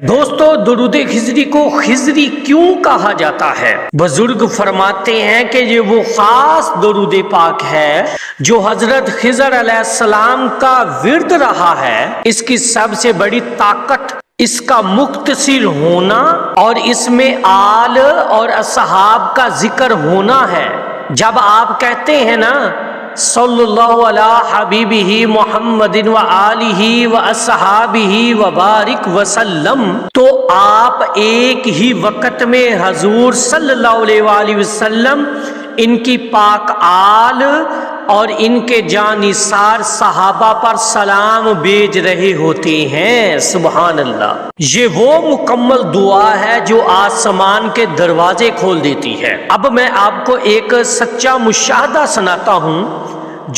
دوستو، درود خضری کو خضری کیوں کہا جاتا ہے؟ بزرگ فرماتے ہیں کہ یہ وہ خاص درود پاک ہے جو حضرت خضر علیہ السلام کا ورد رہا ہے۔ اس کی سب سے بڑی طاقت اس کا مختصر ہونا اور اس میں آل اور اصحاب کا ذکر ہونا ہے۔ جب آپ کہتے ہیں نا صلی اللہ علی حبیبہ محمد و آلہ و اصحابہ و بارک وسلم، تو آپ ایک ہی وقت میں حضور صلی اللہ علیہ وآلہ وسلم، ان کی پاک آل اور ان کے جانثار صحابہ پر سلام بھیج رہے ہوتے ہیں۔ سبحان اللہ! یہ وہ مکمل دعا ہے جو آسمان کے دروازے کھول دیتی ہے۔ اب میں آپ کو ایک سچا مشاہدہ سناتا ہوں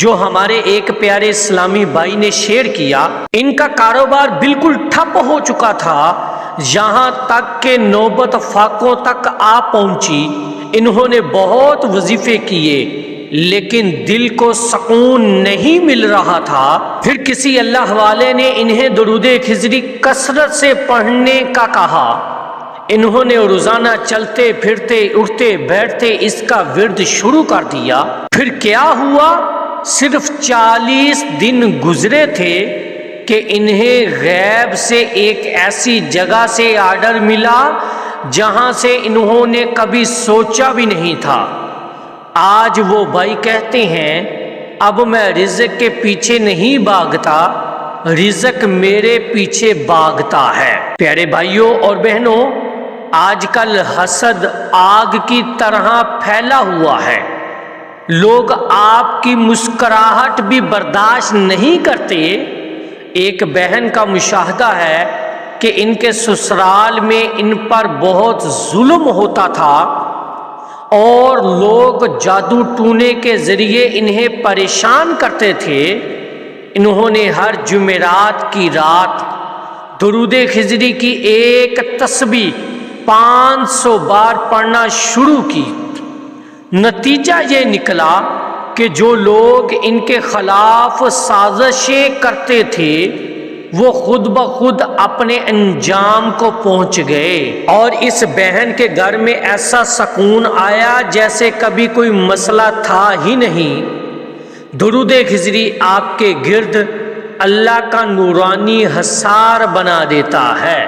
جو ہمارے ایک پیارے اسلامی بھائی نے شیئر کیا۔ ان کا کاروبار بالکل ٹھپ ہو چکا تھا، یہاں تک کہ نوبت فاقوں تک آ پہنچی۔ انہوں نے بہت وظیفے کیے لیکن دل کو سکون نہیں مل رہا تھا۔ پھر کسی اللہ والے نے انہیں درود خضری کثرت سے پڑھنے کا کہا۔ انہوں نے روزانہ چلتے پھرتے اٹھتے بیٹھتے اس کا ورد شروع کر دیا۔ پھر کیا ہوا؟ صرف 40 دن گزرے تھے کہ انہیں غیب سے ایک ایسی جگہ سے آرڈر ملا جہاں سے انہوں نے کبھی سوچا بھی نہیں تھا۔ آج وہ بھائی کہتے ہیں اب میں رزق کے پیچھے نہیں بھاگتا، رزق میرے پیچھے بھاگتا ہے۔ پیارے بھائیوں اور بہنوں، آج کل حسد آگ کی طرح پھیلا ہوا ہے۔ لوگ آپ کی مسکراہٹ بھی برداشت نہیں کرتے۔ ایک بہن کا مشاہدہ ہے کہ ان کے سسرال میں ان پر بہت ظلم ہوتا تھا اور لوگ جادو ٹونے کے ذریعے انہیں پریشان کرتے تھے۔ انہوں نے ہر جمعرات کی رات درود خضری کی ایک تسبیح 500 بار پڑھنا شروع کی۔ نتیجہ یہ نکلا کہ جو لوگ ان کے خلاف سازشیں کرتے تھے وہ خود بخود اپنے انجام کو پہنچ گئے، اور اس بہن کے گھر میں ایسا سکون آیا جیسے کبھی کوئی مسئلہ تھا ہی نہیں۔ درود خضری آپ کے گرد اللہ کا نورانی حصار بنا دیتا ہے۔